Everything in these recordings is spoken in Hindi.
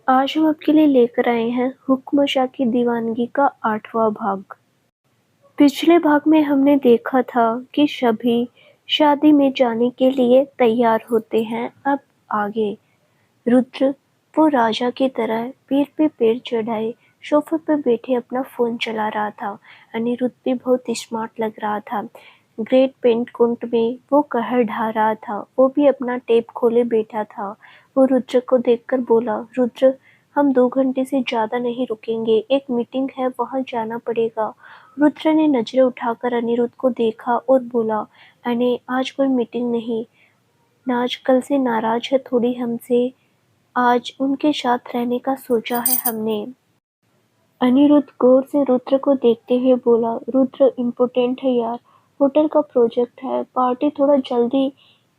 आज हम आपके लिए लेकर आए हैं हुक्म-शाह की दीवानगी का 8वां भाग। पिछले भाग में हमने देखा था कि सभी शादी में जाने के लिए तैयार होते हैं। अब आगे रुद्र वो राजा की तरह पीठ पे पैर चढ़ाए सोफे पर बैठे अपना फोन चला रहा था। अनिरुद्ध भी बहुत स्मार्ट लग रहा था। ग्रेट पेंट कोट में वो कहर ढा रहा था। वो भी अपना टेप खोले बैठा था। वो रुद्र को देखकर बोला, रुद्र हम 2 घंटे से ज्यादा नहीं रुकेंगे, एक मीटिंग है वहां जाना पड़ेगा। रुद्र ने नजरें उठाकर अनिरुद्ध को देखा और बोला, अने आज कोई मीटिंग नहीं, नाज कल से नाराज है थोड़ी हमसे, आज उनके साथ रहने का सोचा है हमने। अनिरुद्ध गौर से रुद्र को देखते हुए बोला, रुद्र इम्पोर्टेंट है यार, होटल का प्रोजेक्ट है, पार्टी थोड़ा जल्दी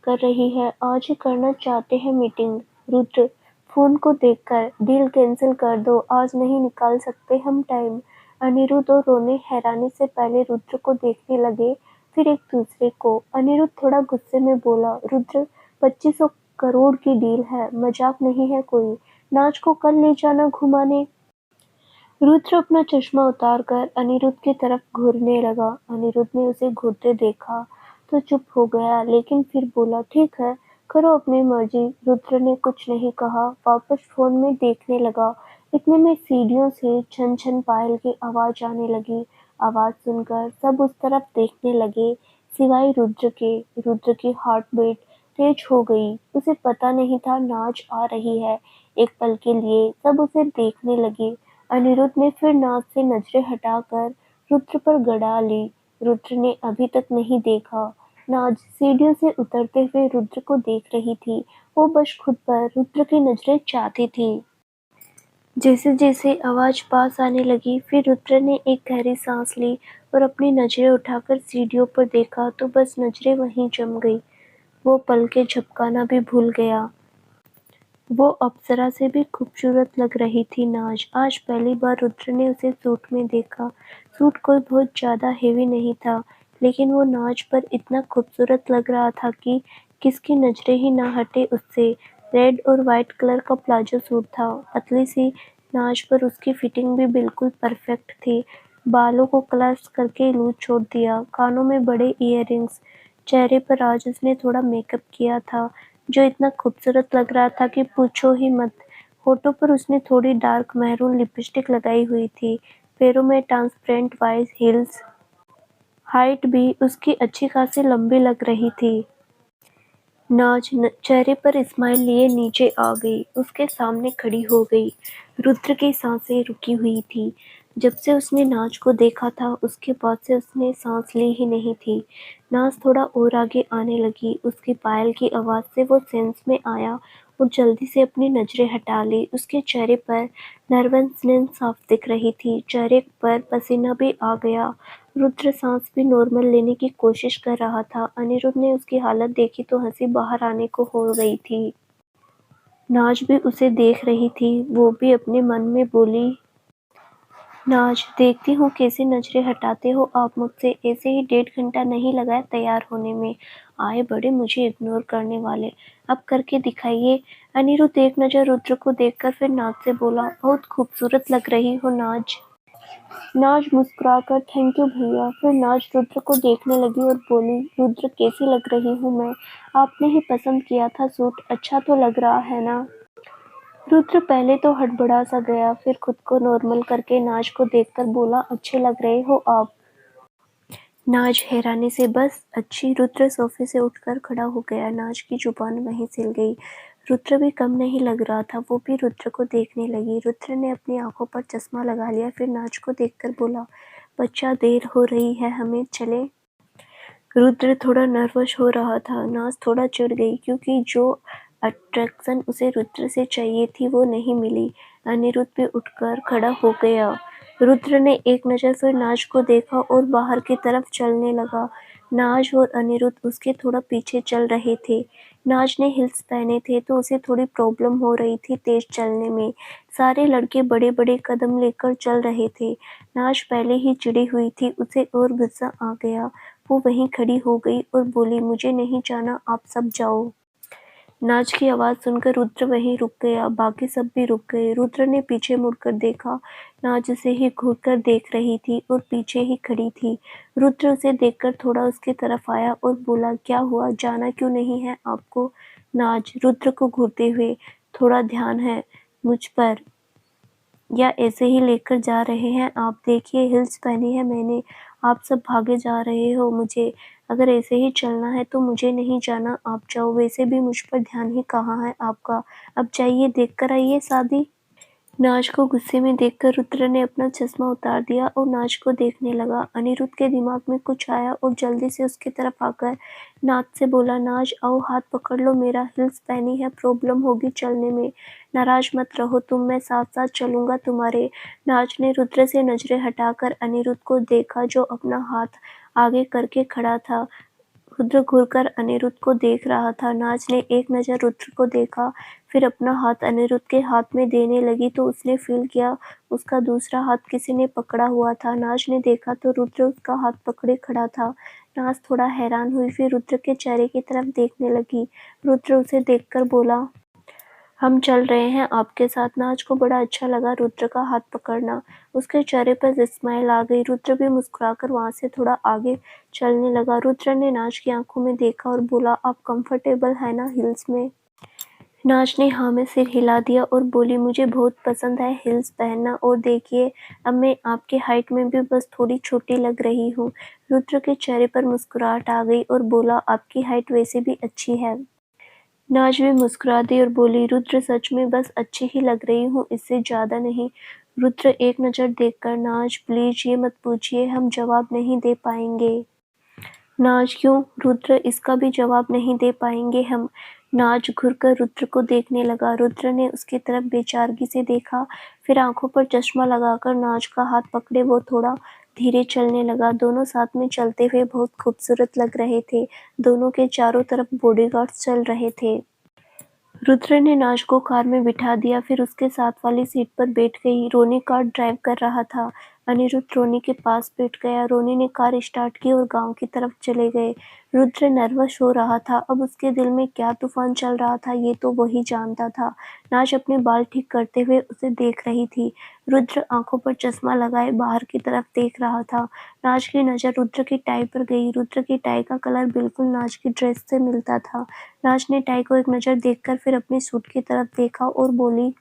कर रही है, आज ही करना चाहते हैं मीटिंग। रुद्र फोन को देखकर, डील कैंसिल कर दो, आज नहीं निकाल सकते हम टाइम। अनिरुद्ध और रोने हैरानी से पहले रुद्र को देखने लगे, फिर एक दूसरे को। अनिरुद्ध थोड़ा गुस्से में बोला, रुद्र 2500 करोड़ की डील है, मजाक नहीं है कोई, नाच को कल ले जाना घुमाने। रुद्र अपना चश्मा उतारकर अनिरुद्ध की तरफ घूरने लगा। अनिरुद्ध ने उसे घूरते देखा तो चुप हो गया, लेकिन फिर बोला, ठीक है, करो अपनी मर्जी। रुद्र ने कुछ नहीं कहा, वापस फोन में देखने लगा। इतने में सीढ़ियों से छन छन पायल की आवाज आने लगी। आवाज सुनकर सब उस तरफ देखने लगे, सिवाय रुद्र के। रुद्र की हार्ट बीट तेज हो गई। उसे पता नहीं था नाच आ रही है। एक पल के लिए सब उसे देखने लगे। अनिरुद्ध ने फिर नाक से नजरें हटाकर रुद्र पर गड़ा ली। रुद्र ने अभी तक नहीं देखा। नाज सीढ़ियों से उतरते हुए रुद्र को देख रही थी। वो बस खुद पर रुद्र की नजरें चाहती थी। जैसे जैसे आवाज पास आने लगी, फिर रुद्र ने एक गहरी सांस ली और अपनी नजरें उठाकर सीढ़ियों पर देखा तो बस नजरें वहीं जम गई। वो पलकें झपकाना भी भूल गया। वो अप्सरा से भी खूबसूरत लग रही थी नाज। आज पहली बार रुद्र ने उसे सूट में देखा। सूट कोई बहुत ज्यादा हेवी नहीं था, लेकिन वो नाज पर इतना खूबसूरत लग रहा था कि किसकी नजरें ही ना हटे उससे। रेड और वाइट कलर का प्लाजो सूट था। पतली सी नाज पर उसकी फिटिंग भी बिल्कुल परफेक्ट थी। बालों को कलर्स करके लूज छोड़ दिया, कानों में बड़े ईयररिंग्स। चेहरे पर आज उसने थोड़ा मेकअप किया था, जो इतना खूबसूरत लग रहा था कि पूछो ही मत। होठों पर उसने थोड़ी डार्क मैरून लिपस्टिक लगाई हुई थी। पैरों में ट्रांसपेरेंट वाइट हील्स। हाइट भी उसकी अच्छी खासी लंबी लग रही थी। नाज चेहरे पर स्माइल लिए नीचे आ गई, उसके सामने खड़ी हो गई। रुद्र की सांसें रुकी हुई थी। जब से उसने नाज को देखा था, उसके बाद से उसने सांस ली ही नहीं थी। नाज थोड़ा और आगे आने लगी। उसकी पायल की आवाज से वो सेंस में आया और जल्दी से अपनी नजरें हटा ली। उसके चेहरे पर नर्वसनेस साफ दिख रही थी, चेहरे पर पसीना भी आ गया। रुद्र सांस भी नॉर्मल लेने की कोशिश कर रहा था। अनिरुद्ध ने उसकी हालत देखी तो हंसी बाहर आने को हो गई थी। नाज भी उसे देख रही थी। वो भी अपने मन में बोली, नाज देखती हूँ कैसे नजरें हटाते हो आप मुझसे, ऐसे ही 1.5 घंटा नहीं लगा तैयार होने में, आए बड़े मुझे इग्नोर करने वाले, अब करके दिखाइए। अनिरुद्ध एक नजर रुद्र को देखकर फिर नाज से बोला, बहुत खूबसूरत लग रही हो नाज। नाज मुस्कुराकर थैंक यू भैया। फिर नाज रुद्र को देखने लगी और बोली, रुद्र कैसी लग रही हूँ मैं, आपने ही पसंद किया था सूट, अच्छा तो लग रहा है ना। रुद्र पहले तो हड़बड़ा सा गया, फिर खुद को नॉर्मल करके नाज को देखकर बोला, अच्छे लग रहे हो आप। नाज हैरानी से, बस अच्छी। रुद्र सोफे से उठकर खड़ा हो गया। नाज की जुबान वहीं सिल गई। रुद्र भी कम नहीं लग रहा था। वो भी रुद्र को देखने लगी। रुद्र ने अपनी आंखों पर चश्मा लगा लिया, फिर नाज को देखकर बोला, बच्चा देर हो रही है, हमें चले। रुद्र थोड़ा नर्वस हो रहा था। नाज थोड़ा चिढ़ गई, क्योंकि जो अट्रैक्शन उसे रुद्र से चाहिए थी वो नहीं मिली। अनिरुद्ध भी उठकर खड़ा हो गया। रुद्र ने एक नज़र फिर नाज को देखा और बाहर की तरफ चलने लगा। नाज और अनिरुद्ध उसके थोड़ा पीछे चल रहे थे। नाज ने हिल्स पहने थे तो उसे थोड़ी प्रॉब्लम हो रही थी तेज चलने में। सारे लड़के बड़े बड़े कदम लेकर चल रहे थे। नाज पहले ही चिढ़ी हुई थी, उसे और गुस्सा आ गया। वो वहीं खड़ी हो गई और बोली, मुझे नहीं जाना, आप सब जाओ। नाच की आवाज़ सुनकर रुद्र वहीं रुक गया, बाकी सब भी रुक गए। रुद्र ने पीछे मुड़कर देखा, नाच उसे ही घूरकर देख रही थी और पीछे ही खड़ी थी। रुद्र उसे देखकर थोड़ा उसकी तरफ आया और बोला, क्या हुआ, जाना क्यों नहीं है आपको? नाच रुद्र को घूरते हुए, थोड़ा ध्यान है मुझ पर या ऐसे ही लेकर जा रहे हैं आप? देखिए हिल्स पहनी है मैंने, आप सब भागे जा रहे हो मुझे। अगर ऐसे ही चलना है तो मुझे नहीं जाना, आप जाओ। वैसे भी मुझ पर ध्यान ही कहाँ है आपका, अब जाइए देख कर आइए शादी। नाच को गुस्से में देखकर रुद्र ने अपना चश्मा उतार दिया और नाच को देखने लगा। अनिरुद्ध के दिमाग में कुछ आया और जल्दी से उसकी तरफ आकर नाच से बोला, नाच आओ हाथ पकड़ लो मेरा, हिल्स पहनी है, प्रॉब्लम होगी चलने में। नाराज मत रहो तुम, मैं साथ साथ चलूंगा तुम्हारे। नाच ने रुद्र से नजरें हटाकर अनिरुद्ध को देखा जो अपना हाथ आगे करके खड़ा था। रुद्र घूरकर अनिरुद्ध को देख रहा था। नाच ने एक नज़र रुद्र को देखा, फिर अपना हाथ अनिरुद्ध के हाथ में देने लगी तो उसने फील किया उसका दूसरा हाथ किसी ने पकड़ा हुआ था। नाच ने देखा तो रुद्र उसका हाथ पकड़े खड़ा था। नाच थोड़ा हैरान हुई, फिर रुद्र के चेहरे की तरफ देखने लगी। रुद्र उसे देखकर बोला, हम चल रहे हैं आपके साथ। नाच को बड़ा अच्छा लगा रुद्र का हाथ पकड़ना, उसके चेहरे पर स्माइल आ गई। रुद्र भी मुस्कुराकर वहां से थोड़ा आगे चलने लगा। रुद्र ने नाच की आंखों में देखा और बोला, आप कंफर्टेबल है ना हिल्स में? नाच ने हाँ में सिर हिला दिया और बोली, मुझे बहुत पसंद है हिल्स पहनना, और देखिए अब मैं आपके हाइट में भी बस थोड़ी छोटी लग रही हूँ। रुद्र के चेहरे पर मुस्कुराहट आ गई और बोला, आपकी हाइट वैसे भी अच्छी है। नाज भी मुस्कुरा दी और बोली, रुद्र सच में बस अच्छी ही लग रही हूँ, इससे ज्यादा नहीं। रुद्र एक नज़र देखकर, नाज प्लीज ये मत पूछिए, हम जवाब नहीं दे पाएंगे। नाज क्यों? रुद्र इसका भी जवाब नहीं दे पाएंगे हम। नाज घुरकर रुद्र को देखने लगा। रुद्र ने उसकी तरफ बेचारगी से देखा, फिर आंखों पर चश्मा लगाकर नाज का हाथ पकड़े वो थोड़ा धीरे चलने लगा। दोनों साथ में चलते हुए बहुत खूबसूरत लग रहे थे। दोनों के चारों तरफ बॉडीगार्ड्स चल रहे थे। रुद्र ने नाज को कार में बिठा दिया, फिर उसके साथ वाली सीट पर बैठ गई। रोनी कार ड्राइव कर रहा था। अनिरुद्ध रोनी के पास बैठ गया। रोनी ने कार स्टार्ट की और गांव की तरफ चले गए। रुद्र नर्वस हो रहा था। अब उसके दिल में क्या तूफान चल रहा था ये तो वही जानता था। नाज अपने बाल ठीक करते हुए उसे देख रही थी। रुद्र आंखों पर चश्मा लगाए बाहर की तरफ देख रहा था। नाज की नज़र रुद्र की टाई पर गई। रुद्र की टाई का कलर बिल्कुल नाज की ड्रेस से मिलता था। नाज ने टाई को एक नज़र देखकर फिर अपने सूट की तरफ देखा और बोली,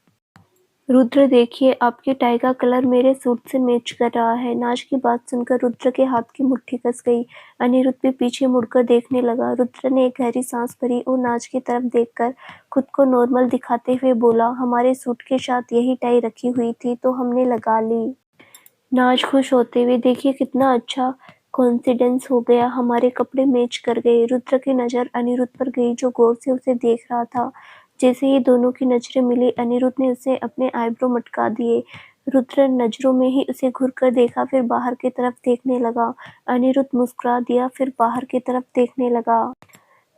रुद्र देखिए आपकी टाई का कलर मेरे सूट से मैच कर रहा है। नाज की बात सुनकर रुद्र के हाथ की मुट्ठी कस गई। अनिरुद्ध भी पीछे मुड़कर देखने लगा। रुद्र ने एक गहरी सांस भरी और नाज की तरफ देखकर खुद को नॉर्मल दिखाते हुए बोला, हमारे सूट के साथ यही टाई रखी हुई थी तो हमने लगा ली। नाज खुश होते हुए, देखिए कितना अच्छा कोइंसिडेंस हो गया, हमारे कपड़े मैच कर गए। रुद्र की नज़र अनिरुद्ध पर गई जो गौर से उसे देख रहा था। जैसे ही दोनों की नजरें मिली अनिरुद्ध ने उसे अपने आईब्रो मटका दिए। रुद्र नजरों में ही उसे घूरकर देखा, फिर बाहर की तरफ देखने लगा। अनिरुद्ध मुस्कुरा दिया, फिर बाहर की तरफ देखने लगा।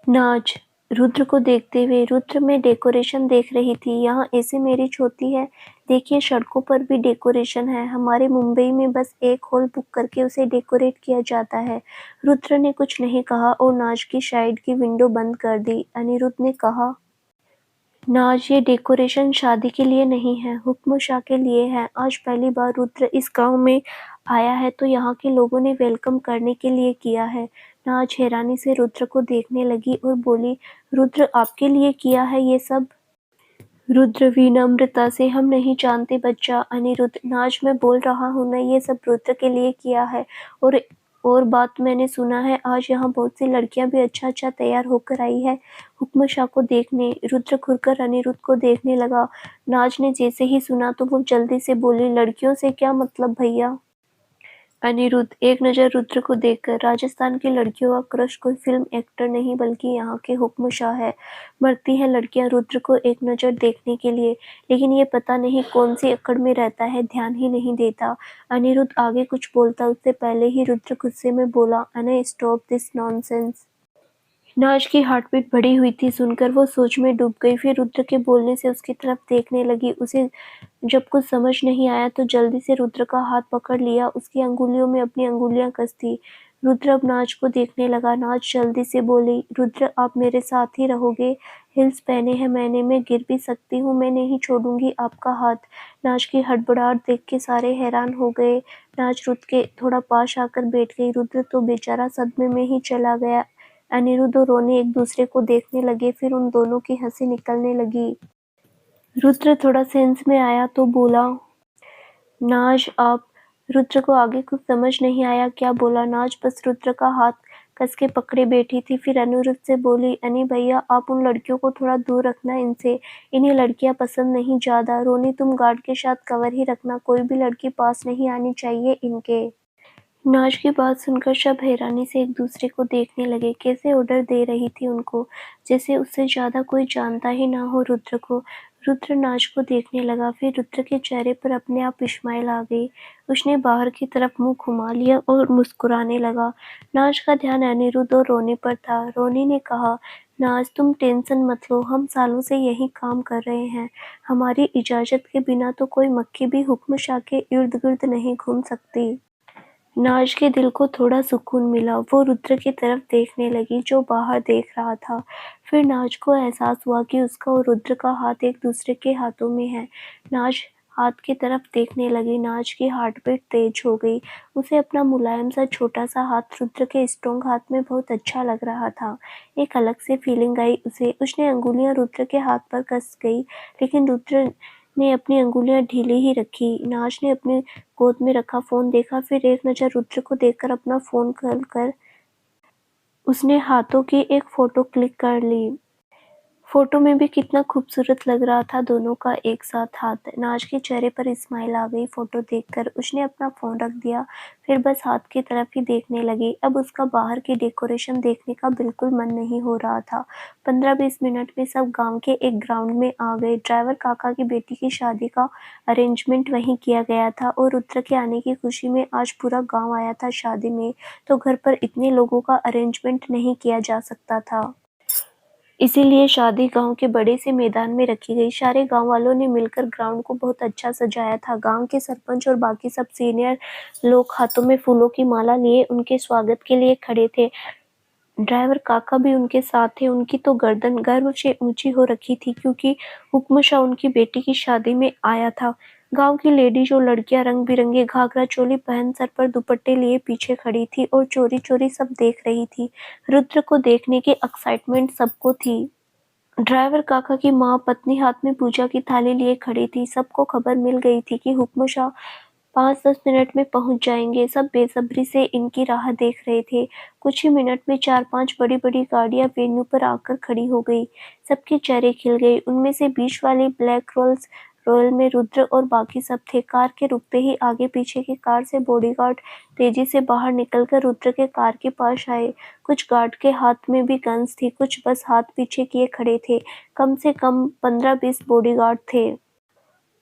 नाज रुद्र को देखते हुए, रुद्र मैं डेकोरेशन देख रही थी, यहाँ ऐसे मैरिज होती है? देखिए सड़कों पर भी डेकोरेशन है, हमारे मुंबई में बस एक हॉल बुक करके उसे डेकोरेट किया जाता है। रुद्र ने कुछ नहीं कहा और नाज की साइड की विंडो बंद कर दी। अनिरुद्ध ने कहा, नाज ये डेकोरेशन शादी के लिए नहीं है, हुक्म शाह के लिए है। आज पहली बार रुद्र इस गांव में आया है तो यहाँ के लोगों ने वेलकम करने के लिए किया है। नाज हैरानी से रुद्र को देखने लगी और बोली, रुद्र आपके लिए किया है ये सब? रुद्र विनम्रता से, हम नहीं जानते बच्चा। अनिरुद्ध, नाज मैं बोल रहा हूँ ना, ये सब रुद्र के लिए किया है। और बात मैंने सुना है आज यहाँ बहुत सी लड़कियां भी अच्छा अच्छा तैयार होकर आई है हुक्म शाह को देखने। रुद्र घुरकर अनिरुद्ध को देखने लगा। नाज ने जैसे ही सुना तो वो जल्दी से बोली, लड़कियों से क्या मतलब भैया? अनिरुद्ध एक नज़र रुद्र को देखकर, राजस्थान की लड़कियों का क्रश कोई फिल्म एक्टर नहीं बल्कि यहाँ के हुक्म शाह है। मरती हैं लड़कियां रुद्र को एक नज़र देखने के लिए, लेकिन ये पता नहीं कौन सी अकड़ में रहता है, ध्यान ही नहीं देता। अनिरुद्ध आगे कुछ बोलता उससे पहले ही रुद्र गुस्से में बोला, अने स्टॉप दिस नॉनसेंस। नाज की हार्टबीट बढ़ी हुई थी, सुनकर वो सोच में डूब गई। फिर रुद्र के बोलने से उसकी तरफ देखने लगी। उसे जब कुछ समझ नहीं आया तो जल्दी से रुद्र का हाथ पकड़ लिया, उसकी अंगुलियों में अपनी अंगुलियां कस दी। रुद्र अब नाज को देखने लगा। नाज जल्दी से बोली, रुद्र आप मेरे साथ ही रहोगे? हिल्स पहने हैं मैंने, मैं गिर भी सकती हूँ, मैं नहीं छोड़ूंगी आपका हाथ। नाज की हड़बड़ाहट देख के सारे हैरान हो गए। नाज रुद्र के थोड़ा पास आकर बैठ गई। रुद्र तो बेचारा सदमे में ही चला गया। अनिरुद्ध और रोनी एक दूसरे को देखने लगे, फिर उन दोनों की हंसी निकलने लगी। रुद्र थोड़ा सेंस में आया तो बोला, नाज आप। रुद्र को आगे कुछ समझ नहीं आया क्या बोला। नाज बस रुद्र का हाथ कस के पकड़े बैठी थी। फिर अनिरुद्ध से बोली, अनी भैया आप उन लड़कियों को थोड़ा दूर रखना इनसे, इन्हें लड़कियां पसंद नहीं ज्यादा। रोनी तुम गार्ड के साथ कवर ही रखना, कोई भी लड़की पास नहीं आनी चाहिए इनके। नाज की बात सुनकर सब हैरानी से एक दूसरे को देखने लगे। कैसे ऑर्डर दे रही थी उनको, जैसे उससे ज्यादा कोई जानता ही ना हो रुद्र को। रुद्र नाज को देखने लगा, फिर रुद्र के चेहरे पर अपने आप स्माइल आ गई। उसने बाहर की तरफ मुंह घुमा लिया और मुस्कुराने लगा। नाज का ध्यान अनिरुद्ध और रोनी पर था। रोनी ने कहा, नाज तुम टेंशन मत लो, हम सालों से यही काम कर रहे हैं। हमारी इजाजत के बिना तो कोई मक्खी भी हुक्म शाह के इर्द गिर्द नहीं घूम सकती। नाज के दिल को थोड़ा सुकून मिला। वो रुद्र की तरफ देखने लगी जो बाहर देख रहा था। फिर नाज को एहसास हुआ कि उसका और रुद्र का हाथ एक दूसरे के हाथों में है। नाज हाथ की तरफ देखने लगी। नाज की हार्ट बीट तेज हो गई। उसे अपना मुलायम सा छोटा सा हाथ रुद्र के स्ट्रॉन्ग हाथ में बहुत अच्छा लग रहा था। एक अलग सी फीलिंग आई उसे। उसने अंगुलियां रुद्र के हाथ पर कस गई, लेकिन रुद्र ने अपनी अंगुलियां ढीली ही रखी। नाज ने अपने गोद में रखा फोन देखा, फिर एक नजर रुद्र को देखकर अपना फोन खोलकर उसने हाथों की एक फोटो क्लिक कर ली। फोटो में भी कितना खूबसूरत लग रहा था दोनों का एक साथ हाथ। नाज के चेहरे पर स्माइल आ गई फोटो देखकर। उसने अपना फोन रख दिया, फिर बस हाथ की तरफ ही देखने लगी। अब उसका बाहर की डेकोरेशन देखने का बिल्कुल मन नहीं हो रहा था। 15-20 मिनट में सब गांव के एक ग्राउंड में आ गए। ड्राइवर काका की बेटी की शादी का अरेंजमेंट वहीं किया गया था और रुद्र के आने की खुशी में आज पूरा गाँव आया था शादी में, तो घर पर इतने लोगों का अरेंजमेंट नहीं किया जा सकता था। इसीलिए शादी गांव के बड़े से मैदान में रखी गई। सारे गांव वालों ने मिलकर ग्राउंड को बहुत अच्छा सजाया था। गांव के सरपंच और बाकी सब सीनियर लोग हाथों में फूलों की माला लिए उनके स्वागत के लिए खड़े थे। ड्राइवर काका भी उनके साथ थे। उनकी तो गर्दन गर्व से ऊंची हो रखी थी क्योंकि हुक्म शाह उनकी बेटी की शादी में आया था। गांव की लेडीज और लड़कियां रंग बिरंगे घाघरा चोली पहन सर पर दुपट्टे लिए पीछे खड़ी थी और चोरी चोरी सब देख रही थी। रुद्र को देखने की एक्साइटमेंट सबको थी। ड्राइवर काका की माँ पत्नी हाथ में पूजा की थाली लिए खड़ी थी। सबको खबर मिल गई थी कि हुक्म शाह 5-10 मिनट में पहुंच जाएंगे। सब बेसब्री से इनकी राह देख रहे थे। कुछ ही मिनट में 4-5 बड़ी-बड़ी गाड़ियां वेन्यू पर आकर खड़ी हो गई। सबके चेहरे खिल गए। उनमें से बीच वाली ब्लैक रोल्स रॉयल में रुद्र और बाकी सब थे। कार के रुकते ही आगे पीछे की कार से बॉडीगार्ड तेजी से बाहर निकलकर रुद्र के कार के पास आए। कुछ गार्ड के हाथ में भी गन्स थी, कुछ बस हाथ पीछे किए खड़े थे। कम से कम 15-20 बॉडीगार्ड थे।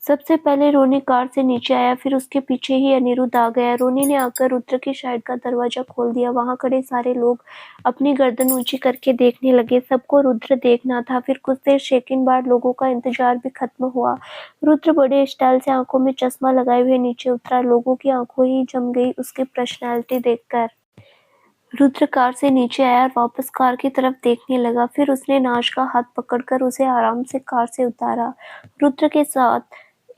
सबसे पहले रोनी कार से नीचे आया, फिर उसके पीछे ही अनिरुद्ध आ गया। रोनी ने आकर रुद्र की साइड का दरवाजा खोल दिया। वहां खड़े सारे लोग अपनी गर्दन ऊंची करके देखने लगे। सबको रुद्र देखना था। फिर कुछ देर सेकंड बाद लोगों का इंतजार भी खत्म हुआ। रुद्र बड़े स्टाइल से आंखों में चश्मा लगाए हुए नीचे उतरा। लोगों की आंखों ही जम गई उसकी पर्सनैलिटी देखकर। रुद्र कार से नीचे आया और वापस कार की तरफ देखने लगा। फिर उसने नाज का हाथ पकड़कर उसे आराम से कार से उतारा। रुद्र के साथ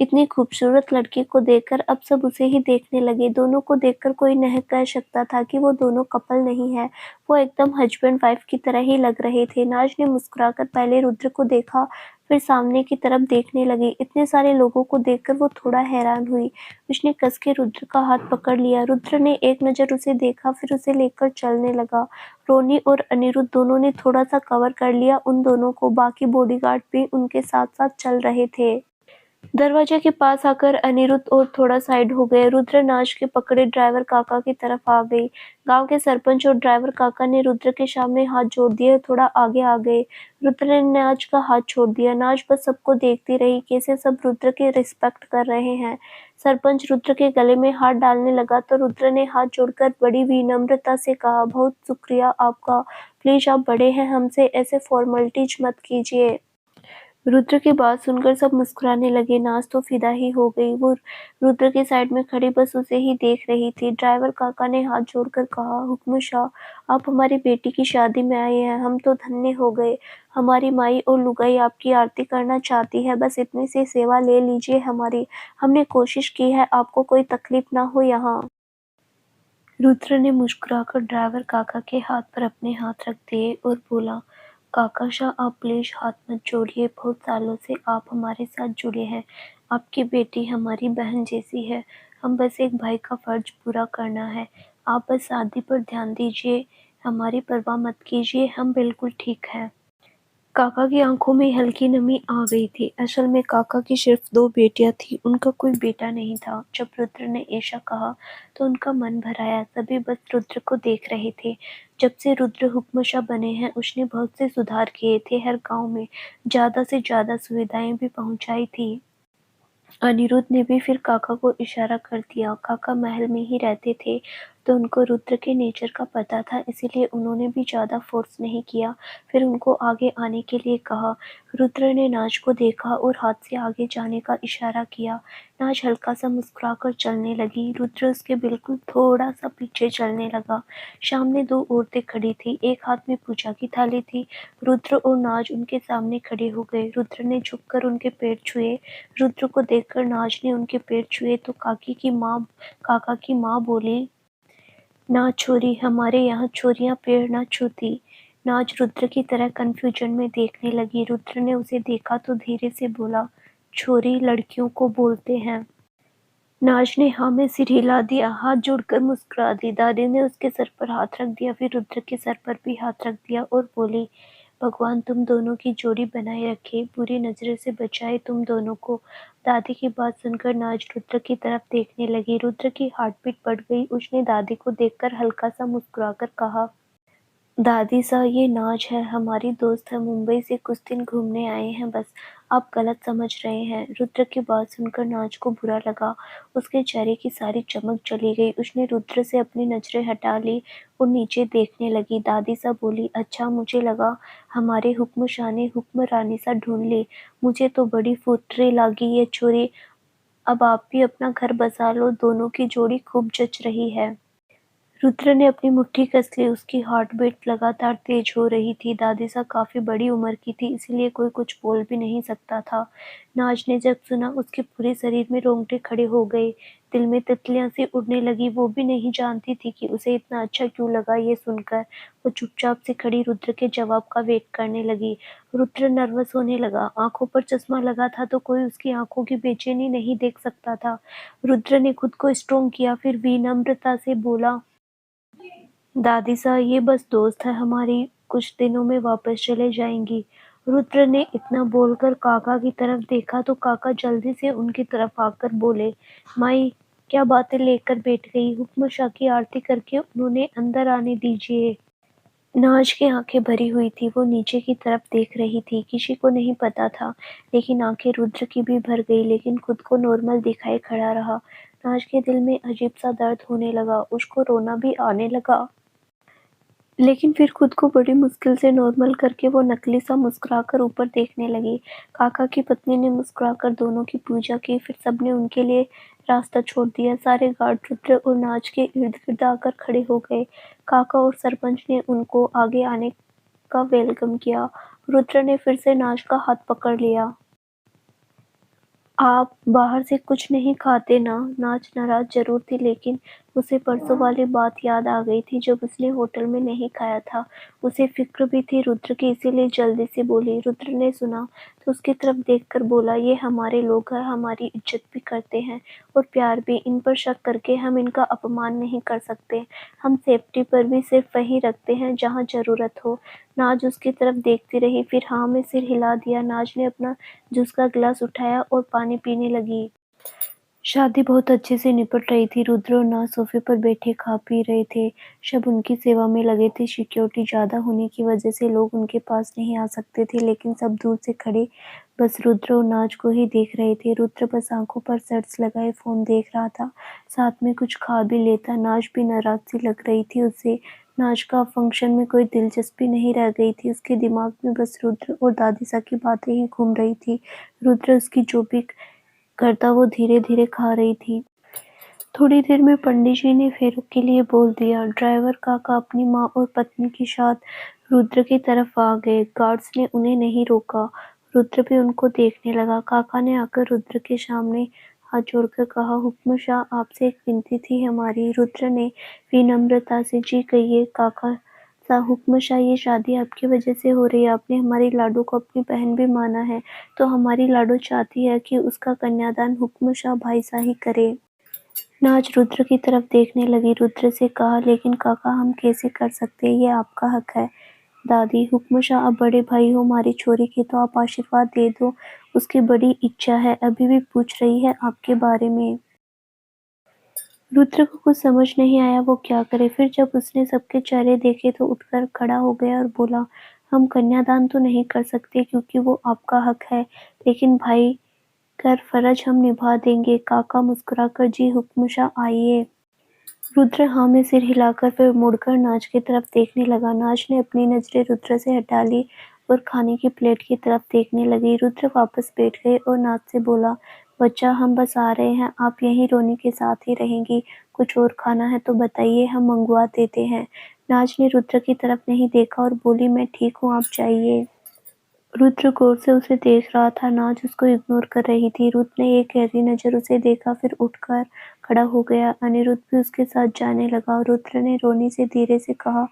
इतनी खूबसूरत लड़की को देखकर अब सब उसे ही देखने लगे। दोनों को देखकर कोई नहीं कह सकता था कि वो दोनों कपल नहीं है। वो एकदम हस्बैंड वाइफ की तरह ही लग रहे थे। नाज ने मुस्कुराकर पहले रुद्र को देखा, फिर सामने की तरफ देखने लगी। इतने सारे लोगों को देखकर वो थोड़ा हैरान हुई। उसने कस के रुद्र का हाथ पकड़ लिया। रुद्र ने एक नज़र उसे देखा, फिर उसे लेकर चलने लगा। रोनी और अनिरुद्ध दोनों ने थोड़ा सा कवर कर लिया उन दोनों को। बाकी बॉडीगार्ड भी उनके साथ साथ चल रहे थे। दरवाजे के पास आकर अनिरुद्ध और थोड़ा साइड हो गए। रुद्र नाज के पकड़े ड्राइवर काका की तरफ आ गई। गांव के सरपंच और ड्राइवर काका ने रुद्र के सामने हाथ जोड़ दिए, थोड़ा आगे आ गए। रुद्र ने नाज का हाथ छोड़ दिया। नाज बस सबको देखती रही कैसे सब रुद्र की रिस्पेक्ट कर रहे हैं। सरपंच रुद्र के गले में हाथ डालने लगा तो रुद्र ने हाथ जोड़कर बड़ी विनम्रता से कहा, बहुत शुक्रिया आपका, प्लीज आप बड़े हैं, हमसे ऐसे फॉर्मेलिटीज मत कीजिए। रुद्र की बात सुनकर सब मुस्कुराने लगे। नाज तो फिदा ही हो गई। वो रुद्र के साइड में खड़ी बस उसे ही देख रही थी। ड्राइवर काका ने हाथ जोड़कर कहा, हुक्मशाह, आप हमारी बेटी की शादी में आए हैं, हम तो धन्य हो गए। हमारी माई और लुगाई आपकी आरती करना चाहती है, बस इतनी सी सेवा ले लीजिए हमारी। हमने कोशिश की है आपको कोई तकलीफ ना हो यहाँ। रुद्र ने मुस्कुराकर ड्राइवर काका के हाथ पर अपने हाथ रख दिए और बोला, काका शाह, आप प्लीज हाथ मत जोड़िए। बहुत सालों से आप हमारे साथ जुड़े हैं। आपकी बेटी हमारी बहन जैसी है। हम बस एक भाई का फर्ज पूरा करना है। आप बस शादी पर ध्यान दीजिए, हमारी परवाह मत कीजिए, हम बिल्कुल ठीक हैं। काका की आंखों में हल्की नमी आ गई थी। असल में काका की सिर्फ 2 बेटियां थीं, उनका कोई बेटा नहीं था। जब रुद्र ने ऐसा कहा तो उनका मन भर आया। सभी बस रुद्र को देख रहे थे। जब से रुद्र हुक्मशाह बने हैं, उसने बहुत से सुधार किए थे। हर गांव में ज्यादा से ज्यादा सुविधाएं भी पहुंचाई थी। अनिरुद्ध ने भी फिर काका को इशारा कर दिया। काका महल में ही रहते थे, तो उनको रुद्र के नेचर का पता था, इसीलिए उन्होंने भी ज्यादा फोर्स नहीं किया। फिर उनको आगे आने के लिए कहा। रुद्र ने नाज को देखा और हाथ से आगे जाने का इशारा किया। नाज हल्का सा मुस्कुराकर चलने लगी। रुद्र उसके बिल्कुल थोड़ा सा पीछे चलने लगा। सामने 2 औरतें खड़ी थी, एक हाथ में पूजा की थाली थी। रुद्र और नाज उनके सामने खड़े हो गए। रुद्र ने झुककर उनके पैर छुए। रुद्र को देखकर नाज ने उनके पैर छुए तो काका की माँ बोली, ना छोरी, हमारे यहाँ छोरियां पैर ना छूती। नाज रुद्र की तरह कंफ्यूजन में देखने लगी। रुद्र ने उसे देखा तो धीरे से बोला, छोरी लड़कियों को बोलते हैं। नाज ने हाँ में सिर हिला दिया, हाथ जोड़कर मुस्कुरा दी। दादी ने उसके सर पर हाथ रख दिया, फिर रुद्र के सर पर भी हाथ रख दिया और बोली, भगवान तुम दोनों की जोड़ी बनाए रखे, बुरी नजरों से बचाए तुम दोनों को। दादी की बात सुनकर नाज रुद्र की तरफ देखने लगी। रुद्र की हार्ट बीट बढ़ गई। उसने दादी को देखकर हल्का सा मुस्कुराकर कहा, दादी सा, ये नाज है, हमारी दोस्त है, मुंबई से कुछ दिन घूमने आए हैं बस। आप गलत समझ रहे हैं। रुद्र की बात सुनकर नाज को बुरा लगा। उसके चेहरे की सारी चमक चली गई। उसने रुद्र से अपनी नजरें हटा ली और नीचे देखने लगी। दादी सा बोली, अच्छा, मुझे लगा हमारे हुक्मशाह ने हुक्मरानी सा ढूंढ ली। मुझे तो बड़ी फुर्ती लगी ये छोरी। अब आप भी अपना घर बसा लो, दोनों की जोड़ी खूब जच रही है। रुद्र ने अपनी मुट्ठी कस ली। उसकी हार्ट बीट लगातार तेज हो रही थी। दादी सा काफी बड़ी उम्र की थी, इसलिए कोई कुछ बोल भी नहीं सकता था। नाज ने जब सुना, उसके पूरे शरीर में रोंगटे खड़े हो गए। दिल में तितलियां सी उड़ने लगी। वो भी नहीं जानती थी कि उसे इतना अच्छा क्यों लगा ये सुनकर। वो चुपचाप से खड़ी रुद्र के जवाब का वेट करने लगी। रुद्र नर्वस होने लगा। आंखों पर चश्मा लगा था तो कोई उसकी आंखों की बेचैनी नहीं देख सकता था। रुद्र ने खुद को स्ट्रोंग किया, फिर विनम्रता से बोला, दादी सा, ये बस दोस्त है हमारी, कुछ दिनों में वापस चले जाएंगी। रुद्र ने इतना बोलकर काका की तरफ देखा तो काका जल्दी से उनकी तरफ आकर बोले, माई, क्या बातें लेकर बैठ गई? हुक्मशाह की आरती करके उन्होंने अंदर आने दीजिए। नाज की आंखें भरी हुई थी। वो नीचे की तरफ देख रही थी। किसी को नहीं पता था, लेकिन आंखें रुद्र की भी भर गई, लेकिन खुद को नॉर्मल दिखाई खड़ा रहा। नाज के दिल में अजीब सा दर्द होने लगा। उसको रोना भी आने लगा, लेकिन फिर खुद को बड़ी मुश्किल से नॉर्मल करके वो नकली सा मुस्कुराकर ऊपर देखने लगी। काका की पत्नी ने मुस्कुराकर दोनों की पूजा की। फिर सबने उनके लिए रास्ता छोड़ दिया। सारे गार्ड रुद्र और नाज के इर्द गिर्द आकर खड़े हो गए। काका और सरपंच ने उनको आगे आने का वेलकम किया। रुद्र ने फिर से नाज का हाथ पकड़ लिया। आप बाहर से कुछ नहीं खाते ना? नाज नाराज जरूर थी, लेकिन उसे परसों वाली बात याद आ गई थी जब उसने होटल में नहीं खाया था। उसे फिक्र भी थी रुद्र की, इसीलिए जल्दी से बोली। रुद्र ने सुना तो उसकी तरफ देखकर बोला, ये हमारे लोग हैं, हमारी इज्जत भी करते हैं और प्यार भी। इन पर शक करके हम इनका अपमान नहीं कर सकते। हम सेफ्टी पर भी सिर्फ वही रखते हैं जहाँ जरूरत हो। नाज उसकी तरफ देखती रही, फिर हाँ में सिर हिला दिया। नाज ने अपना जूस का गिलास उठाया और पानी पीने लगी। शादी बहुत अच्छे से निपट रही थी। रुद्र और नाज़ सोफ़े पर बैठे खा-पी रहे थे। सब उनकी सेवा में लगे थे। सिक्योरिटी ज़्यादा होने की वजह से लोग उनके पास नहीं आ सकते थे, लेकिन सब दूर से खड़े बस रुद्र और नाज़ को ही देख रहे थे। रुद्र बस आँखों पर शॉर्ट्स लगाए फ़ोन देख रहा था, साथ में कुछ खा भी लेता। नाज़ भी नाराज़-सी लग रही थी उसे। नाज़ का फंक्शन में कोई दिलचस्पी नहीं रह गई थी। उसके दिमाग में बस रुद्र और दादीसा की बातें ही घूम रही थी। रुद्र उसकी जो भी करता वो धीरे-धीरे खा रही थी। थोड़ी देर में पंडित जी ने फेरों के लिए बोल दिया। ड्राइवर काका अपनी माँ और पत्नी के साथ रुद्र की तरफ आ गए। गार्ड्स ने उन्हें नहीं रोका। रुद्र भी उनको देखने लगा। काका ने आकर रुद्र के सामने हाथ जोड़कर कहा, हुक्म शाह, आपसे एक विनती थी हमारी। रुद्र ने विनम्रता से, जी कहिए काका साहब। हुक्म शाह, ये शादी आपकी वजह से हो रही है। आपने हमारी लाडो को अपनी बहन भी माना है, तो हमारी लाडो चाहती है कि उसका कन्यादान हुक्म शाह भाईसा ही करे। नाज़ रुद्र की तरफ देखने लगी। रुद्र से कहा, लेकिन काका हम कैसे कर सकते, ये आपका हक है। दादी, हुक्म शाह आप बड़े भाई हो हमारी छोरी के, तो आप आशीर्वाद दे दो। उसकी बड़ी इच्छा है, अभी भी पूछ रही है आपके बारे में। रुद्र को कुछ समझ नहीं आया वो क्या करे। फिर जब उसने सबके चेहरे देखे तो उठकर खड़ा हो गया और बोला, हम कन्यादान तो नहीं कर सकते क्योंकि वो आपका हक है, लेकिन भाई कर फर्ज हम निभा देंगे। काका मुस्कुराकर, जी हुक्म शाह आइए। रुद्र हाँ में सिर हिलाकर फिर मुड़कर नाज की तरफ देखने लगा। नाज ने अपनी नजरें रुद्र से हटा ली और खाने की प्लेट की तरफ देखने लगी। रुद्र वापस बैठ गए और नाज से बोला, बच्चा हम बस आ रहे हैं, आप यहीं रोनी के साथ ही रहेंगी। कुछ और खाना है तो बताइए, हम मंगवा देते हैं। नाज ने रुद्र की तरफ नहीं देखा और बोली, मैं ठीक हूँ, आप जाइए। रुद्र गौर से उसे देख रहा था। नाज उसको इग्नोर कर रही थी। रुद्र ने एक गहरी नजर उसे देखा, फिर उठकर खड़ा हो गया। अनिरुद्ध भी उसके साथ जाने लगा। रुद्र ने रोनी से धीरे से कहा,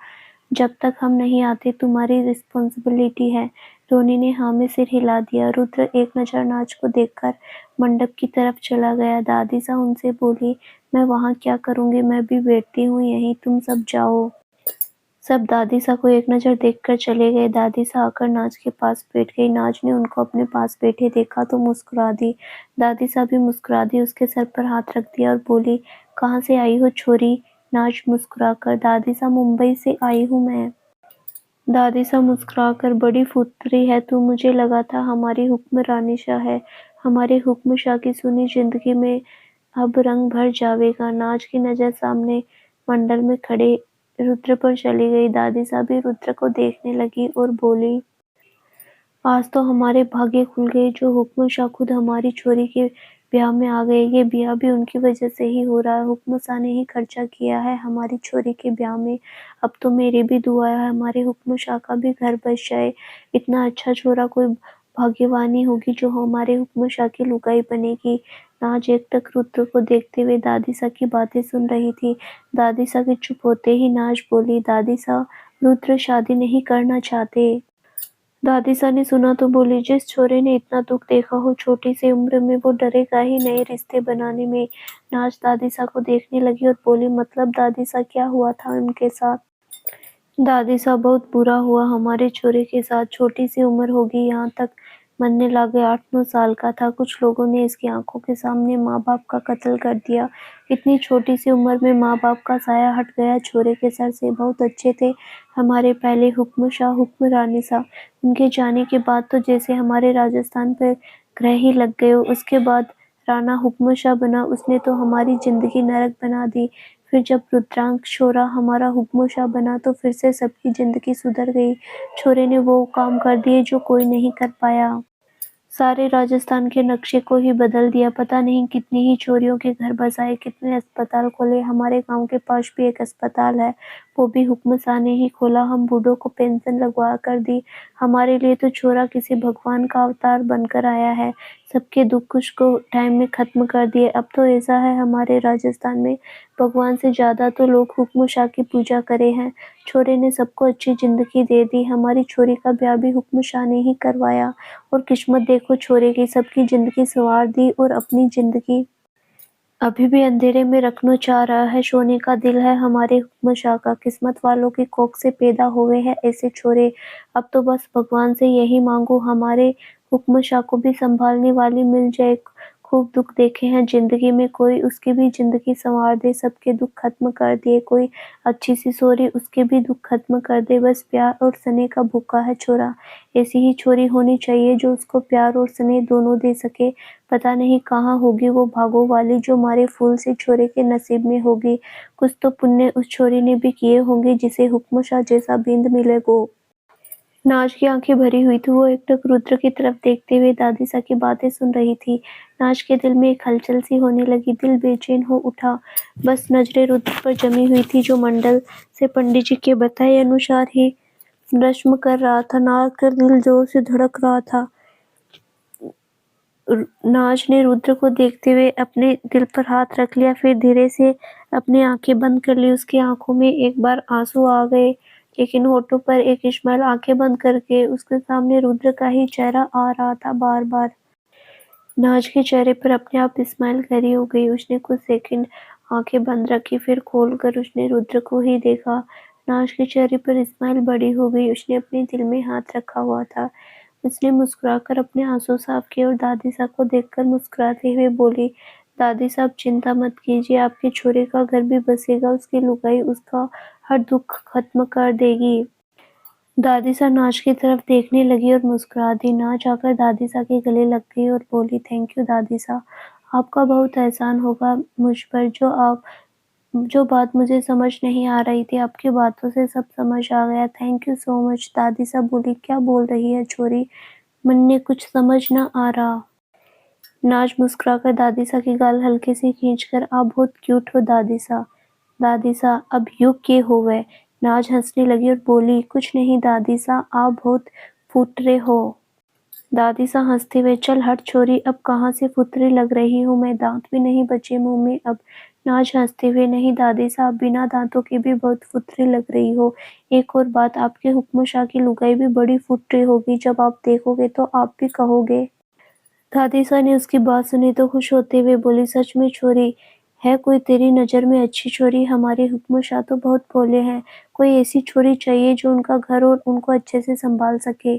जब तक हम नहीं आते तुम्हारी रिस्पॉन्सिबिलिटी है। रोनी ने हाँ में सिर हिला दिया। रुद्र एक नजर नाज को देखकर मंडप की तरफ चला गया। दादी सा उनसे बोली, मैं वहाँ क्या करूँगी, मैं भी बैठती हूँ यहीं, तुम सब जाओ। सब दादीसा को एक नज़र देखकर चले गए। दादीसा आकर नाज के पास बैठ गई। नाज ने उनको अपने पास बैठे देखा तो मुस्कुरा दी। दादीसा भी मुस्कुरा दी, उसके सर पर हाथ रख दिया और बोली, कहाँ से आई हो छोरी? नाज मुस्कुराकर, दादीसा मुंबई से आई हूँ मैं। दादीसा मुस्कुराकर, बड़ी फुर्ती है तू, मुझे लगा था हमारी हुक्म रानी शाह है। हमारे हुक्म शाह की सुनी जिंदगी में अब रंग भर जावेगा। नाज की नजर सामने मंडल में खड़े रुद्र पर चली गई। दादीसा भी रुद्र को देखने लगी और बोली, आज तो हमारे भाग्य खुल गए, जो हुक्म शाह खुद हमारी छोरी के ब्याह में आ गए। ये ब्याह भी उनकी वजह से ही हो रहा है। हुक्म शाह ने ही खर्चा किया है हमारी छोरी के ब्याह में। अब तो मेरी भी दुआ है हमारे हुक्म शाह का भी घर बस जाए। इतना अच्छा छोरा कोई भाग्यवानी होगी जो हमारे हुक्म शाह की लुगाई बनेगी। नाज एकटक रुद्र को देखते हुए दादीसा की बातें सुन रही थी। दादीसा के चुप होते ही नाज बोली, दादीसा, रुद्र शादी नहीं करना चाहते। दादीसा ने सुना तो बोली, जिस छोरे ने इतना दुख देखा हो छोटी सी उम्र में, वो डरेगा ही नए रिश्ते बनाने में। नाज दादीसा को देखने लगी और बोली, मतलब दादीसा क्या हुआ था उनके साथ? दादीसा, बहुत बुरा हुआ हमारे छोरे के साथ। छोटी सी उम्र होगी, यहाँ तक मरने लगे 8-9 साल का था। कुछ लोगों ने इसकी आंखों के सामने माँ बाप का कत्ल कर दिया। इतनी छोटी सी उम्र में माँ बाप का साया हट गया छोरे के सर से। बहुत अच्छे थे हमारे पहले हुक्म शाह, हुक्म रानी साहब। उनके जाने के बाद तो जैसे हमारे राजस्थान पर ग्रह ही लग गए। उसके बाद राणा हुक्म शाह बना, उसने तो हमारी जिंदगी नरक बना दी। फिर जब रुद्रांक छोरा हमारा हुक्म शाह बना तो फिर से सबकी जिंदगी सुधर गई। छोरे ने वो काम कर दिए जो कोई नहीं कर पाया। सारे राजस्थान के नक्शे को ही बदल दिया। पता नहीं कितनी ही चोरियों के घर बसाए, कितने अस्पताल खोले। हमारे गांव के पास भी एक अस्पताल है, वो भी हुक्म शाह ने ही खोला। हम बूढ़ों को पेंशन लगवा कर दी। हमारे लिए तो छोरा किसी भगवान का अवतार बनकर आया है। सबके दुख कुछ को टाइम में खत्म कर दिए। अब तो ऐसा है हमारे राजस्थान में, भगवान से ज्यादा तो लोग हुक्म शाह की पूजा करे हैं। छोरे ने सबको अच्छी जिंदगी दे दी। हमारी छोरी का ब्याह भी हुक्म शाह ने ही करवाया। और किस्मत देखो छोरे की, सबकी जिंदगी संवार दी और अपनी जिंदगी अभी भी अंधेरे में रखना चाह रहा है। सोने का दिल है हमारे हुक्म शाह का। किस्मत वालों की कोख से पैदा हुए हैं ऐसे छोरे। अब तो बस भगवान से यही मांगो, हमारे हुक्म शाह को भी संभालने वाली मिल जाए। खूब दुख देखे हैं ज़िंदगी में, कोई उसकी भी ज़िंदगी सँवार दे, सबके दुख ख़त्म कर दिए, कोई अच्छी सी छोरी उसके भी दुख ख़त्म कर दे, बस प्यार और स्नेह का भूखा है छोरा। ऐसी ही छोरी होनी चाहिए जो उसको प्यार और स्नेह दोनों दे सके। पता नहीं कहाँ होगी वो भागो वाली जो मारे फूल से छोरे के नसीब में होगी। कुछ तो पुण्य उस छोरी ने भी किए होंगे जिसे हुक्म शाह जैसा बींद मिले वो। नाज की आंखें भरी हुई थी, वो एकटक रुद्र की तरफ देखते हुए दादीसा की बातें सुन रही थी। नाज के दिल में एक हलचल सी होने लगी, दिल बेचैन हो उठा। बस नजरें रुद्र पर जमी हुई थी जो मंडल से पंडित जी के बताए अनुसार ही रस्म कर रहा था। नाज का दिल जोर से धड़क रहा था। नाज ने रुद्र को देखते हुए अपने दिल पर हाथ रख लिया, फिर धीरे से अपनी आंखें बंद कर ली। उसकी आंखों में एक बार आंसू आ गए, लेकिन होठों पर एक स्माइल। आंखें बंद करके उसके सामने रुद्र का ही चेहरा आ रहा था बार बार। नाज के चेहरे पर अपने आप स्माइल खड़ी हो गई। उसने कुछ सेकंड आंखें बंद रखी, फिर खोलकर उसने रुद्र को ही देखा। नाज के चेहरे पर स्माइल बड़ी हो गई। उसने अपने दिल में हाथ रखा हुआ था। उसने मुस्कुराकर अपने आंसू साफ किए और दादी साहब को देखकर मुस्कुराते हुए बोली, दादी साहब चिंता मत कीजिए, आपके छोरे का घर भी बसेगा, उसकी लुगाई उसका हर दुख खत्म कर देगी। दादी सा नाज की तरफ देखने लगी और मुस्कुरा दी। नाज आकर दादी सा के गले लग गई और बोली, थैंक यू दादी सा, आपका बहुत एहसान होगा मुझ पर। जो बात मुझे समझ नहीं आ रही थी, आपकी बातों से सब समझ आ गया। Thank you so much. दादी सा बोली, क्या बोल रही है छोरी, मन ने कुछ समझ न आ रहा। नाज मुस्कुराकर दादी सा की गाल हल्के से खींचकर, आप बहुत क्यूट हो दादी सा। दादी सा, अब यूं के हो गए। नाज हंसने लगी और बोली, कुछ नहीं दादी सा, आप बहुत फुटरे हो। दादी सा हंसते हुए, चल हट छोरी, अब कहाँ से फुतरी लग रही हूँ मैं, दांत भी नहीं बचे मुंह में अब। नाज हंसते हुए, नहीं दादी सा, आप बिना दांतों के भी बहुत फुतरी लग रही हो। एक और बात, आपके हुक्म शाह की लुगाई भी बड़ी फुटरी होगी, जब आप देखोगे तो आप भी कहोगे। दादीसा ने उसकी बात सुनी तो खुश होते हुए बोली, सच में छोरी, है कोई तेरी नज़र में अच्छी छोरी? हमारे हुक्म शाह तो बहुत भोले हैं, कोई ऐसी छोरी चाहिए जो उनका घर और उनको अच्छे से संभाल सके।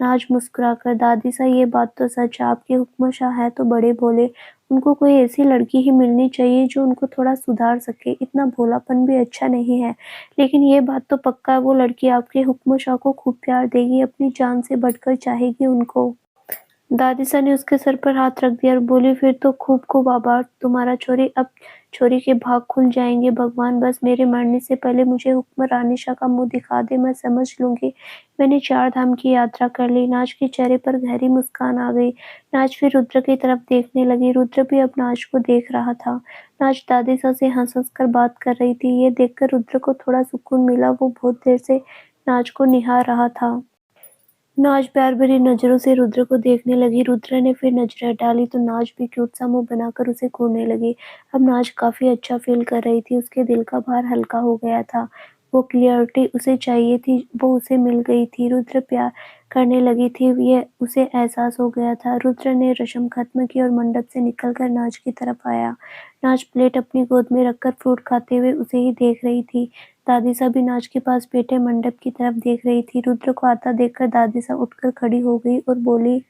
नाज मुस्कुराकर, दादीसा ये बात तो सच है, आपके हुक्म शाह है तो बड़े भोले, उनको कोई ऐसी लड़की ही मिलनी चाहिए जो उनको थोड़ा सुधार सके। इतना भोलापन भी अच्छा नहीं है, लेकिन ये बात तो पक्का है, वो लड़की आपके हुक्म शाह को खूब प्यार देगी, अपनी जान से बढ़कर चाहेगी उनको। दादीसा ने उसके सर पर हाथ रख दिया और बोली, फिर तो खूब खूब आभार तुम्हारा छोरी, अब छोरी के भाग खुल जाएंगे। भगवान बस मेरे मरने से पहले मुझे हुक्म रानीशा का मुंह दिखा दे, मैं समझ लूंगी मैंने 4 धाम की यात्रा कर ली। नाज के चेहरे पर गहरी मुस्कान आ गई। नाज फिर रुद्र की तरफ देखने लगी। रुद्र भी अब नाज को देख रहा था। नाज दादीसा से हंस हंस कर बात कर रही थी। ये देखकर रुद्र को थोड़ा सुकून मिला। वो बहुत देर से नाज को निहार रहा था। नाज प्यार भरी नजरों से रुद्र को देखने लगी। रुद्र ने फिर नजरें डाली तो नाज भी क्यूट सा मुंह बनाकर उसे घूरने लगी। अब नाज काफी अच्छा फील कर रही थी। उसके दिल का भार हल्का हो गया था। वो क्लियरिटी उसे चाहिए थी, वो उसे मिल गई थी। रुद्र प्यार करने लगी थी, ये उसे एहसास हो गया था। रुद्र ने रस्म खत्म की और मंडप से निकलकर नाज की तरफ आया। नाज प्लेट अपनी गोद में रखकर फ्रूट खाते हुए उसे ही देख रही थी। दादीसा भी नाज के पास बैठे मंडप की तरफ देख रही थी। रुद्र को आता देखकर दादीसा उठकर खड़ी हो गई और बोली,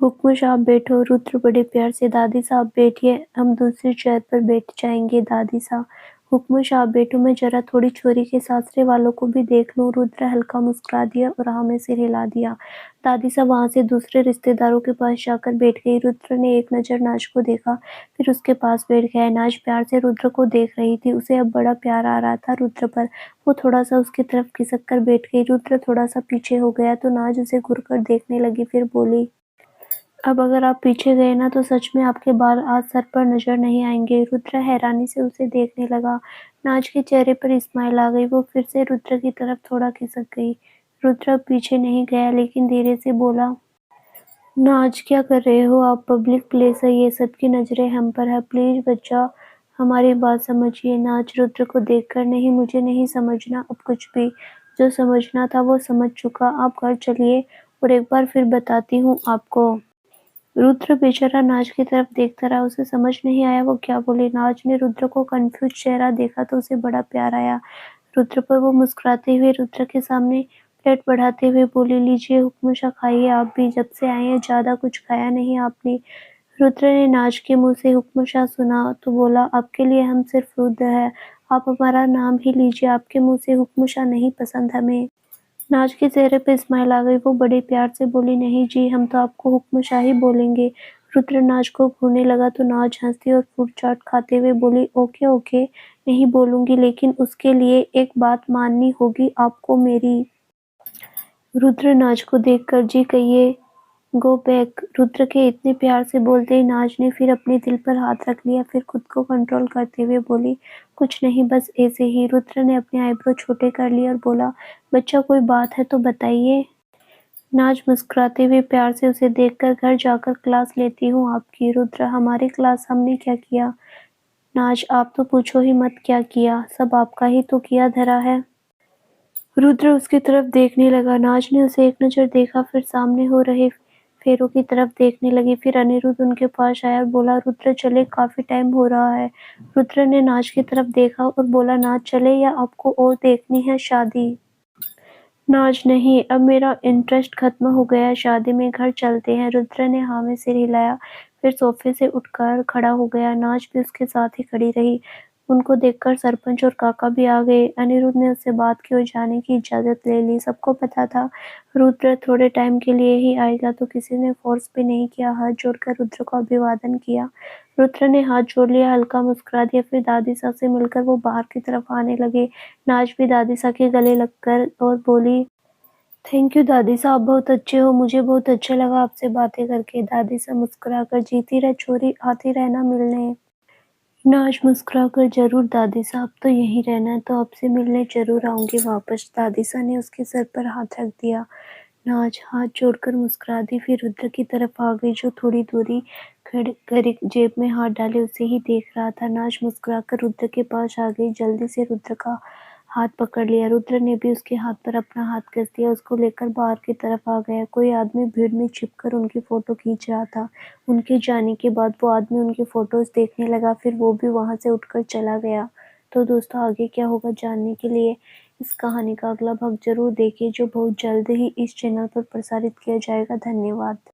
हुक्म साहब बैठो। रुद्र बड़े प्यार से, दादी साहब बैठिए, हम दूसरी चेयर पर बैठ जाएंगे। दादी साहब, हुक्म साहब बैठो, मैं जरा थोड़ी छोरी के सासरे वालों को भी देख लूं। रुद्र हल्का मुस्कुरा दिया और हाँ में सिर हिला दिया। दादी साहब वहां से दूसरे रिश्तेदारों के पास जाकर बैठ गई। रुद्र ने एक नजर नाज को देखा, फिर उसके पास बैठ गया। नाज प्यार से रुद्र को देख रही थी। उसे अब बड़ा प्यार आ रहा था रुद्र पर। वो थोड़ा सा उसकी तरफ खिसक कर बैठ गई। रुद्र थोड़ा सा पीछे हो गया तो नाज उसे घूरकर देखने लगी, फिर बोली, अब अगर आप पीछे गए ना तो सच में आपके बाल आज सर पर नजर नहीं आएंगे। रुद्र हैरानी से उसे देखने लगा। नाज के चेहरे पर स्माइल आ गई। वो फिर से रुद्र की तरफ थोड़ा खिसक गई। रुद्र अब पीछे नहीं गया, लेकिन धीरे से बोला, नाज क्या कर रहे हो आप, पब्लिक प्लेस है ये, सबकी नजरें हम पर है, प्लीज बच्चा हमारी बात समझिए। नाज रुद्र को देखकर, नहीं मुझे नहीं समझना अब कुछ भी, जो समझना था वो समझ चुका, आप घर चलिए और एक बार फिर बताती हूँ आपको। रुद्र बेचारा नाज की तरफ देखता रहा। उसे समझ नहीं आया वो क्या बोले। नाज ने रुद्र को कंफ्यूज चेहरा देखा तो उसे बड़ा प्यार आया रुद्र पर। वो मुस्कुराते हुए रुद्र के सामने प्लेट बढ़ाते हुए बोली, लीजिए हुक्म शाह खाइए, आप भी जब से आए हैं ज्यादा कुछ खाया नहीं आपने। रुद्र ने नाज के मुँह से हुक्मशाह सुना तो बोला, आपके लिए हम सिर्फ रुद्र हैं, आप हमारा नाम ही लीजिए, आपके मुँह से हुक्मशाह नहीं पसंद हमें। नाज के चेहरे पे स्माइल आ गई, वो बड़े प्यार से बोली, नहीं जी, हम तो आपको हुक्मशाह ही बोलेंगे। रुद्र नाज को घूरने लगा तो नाज हंसती और फ्रूट चाट खाते हुए बोली, ओके ओके, नहीं बोलूंगी, लेकिन उसके लिए एक बात माननी होगी आपको मेरी। रुद्र नाज को देखकर जी कहिए गो बैक। रुद्र के इतने प्यार से बोलते ही नाज ने फिर अपने दिल पर हाथ रख लिया, फिर खुद को कंट्रोल करते हुए बोली, कुछ नहीं, बस ऐसे ही। रुद्र ने अपने आईब्रो छोटे कर लिए और बोला, बच्चा कोई बात है तो बताइए। नाज मुस्कुराते हुए प्यार से उसे देखकर, घर जाकर क्लास लेती हूँ आपकी। रुद्र, हमारी क्लास हमने क्या किया? नाज, आप तो पूछो ही मत क्या किया, सब आपका ही तो किया धरा है। रुद्र उसकी तरफ देखने लगा। नाज ने उसे एक नज़र देखा, फिर सामने हो रहे फेरों की तरफ देखने लगी। फिर अनिरुद्ध उनके पास आया और बोला, रुद्र चले, काफी टाइम हो रहा है। रुद्र ने नाज की तरफ देखा और बोला, नाज चले या आपको और देखनी है शादी? नाज, नहीं, अब मेरा इंटरेस्ट खत्म हो गया है शादी में, घर चलते हैं। रुद्र ने हाँ में सिर हिलाया, फिर सोफे से उठकर खड़ा हो गया। नाज भी उसके साथ ही खड़ी रही। उनको देखकर सरपंच और काका भी आ गए। अनिरुद्ध ने उससे बात की और जाने की इजाजत ले ली। सबको पता था रुद्र थोड़े टाइम के लिए ही आएगा, तो किसी ने फोर्स भी नहीं किया। हाथ जोड़कर रुद्र को अभिवादन किया। रुद्र ने हाथ जोड़ लिया, हल्का मुस्कुरा दिया, फिर दादी साहब से मिलकर वो बाहर की तरफ आने लगे। नाज भी दादी साहब के गले लगकर और बोली, थैंक यू दादी साहब, बहुत अच्छे हो, मुझे बहुत अच्छा लगा आपसे बातें करके। दादी साहब मुस्कुराकर, जीती रह छोरी, आती रहना मिलने। नाज मुस्कुराकर, जरूर दादी साहब, तो यहीं रहना है तो आपसे मिलने जरूर आऊंगी वापस। दादी साहब ने उसके सर पर हाथ रख दिया। नाज हाथ जोड़कर मुस्कुरा दी, फिर रुद्र की तरफ आ गई, जो थोड़ी दूरी खड़ कर एक जेब में हाथ डाले उसे ही देख रहा था। नाज मुस्कुराकर रुद्र के पास आ गई, जल्दी से रुद्र का हाथ पकड़ लिया। रुद्र ने भी उसके हाथ पर अपना हाथ कस दिया, उसको लेकर बाहर की तरफ आ गया। कोई आदमी भीड़ में छिपकर उनकी फोटो खींच रहा था। उनके जाने के बाद वो आदमी उनकी फोटोज देखने लगा, फिर वो भी वहां से उठकर चला गया। तो दोस्तों, आगे क्या होगा जानने के लिए इस कहानी का अगला भाग जरूर देखिए, जो बहुत जल्द ही इस चैनल पर प्रसारित किया जाएगा। धन्यवाद।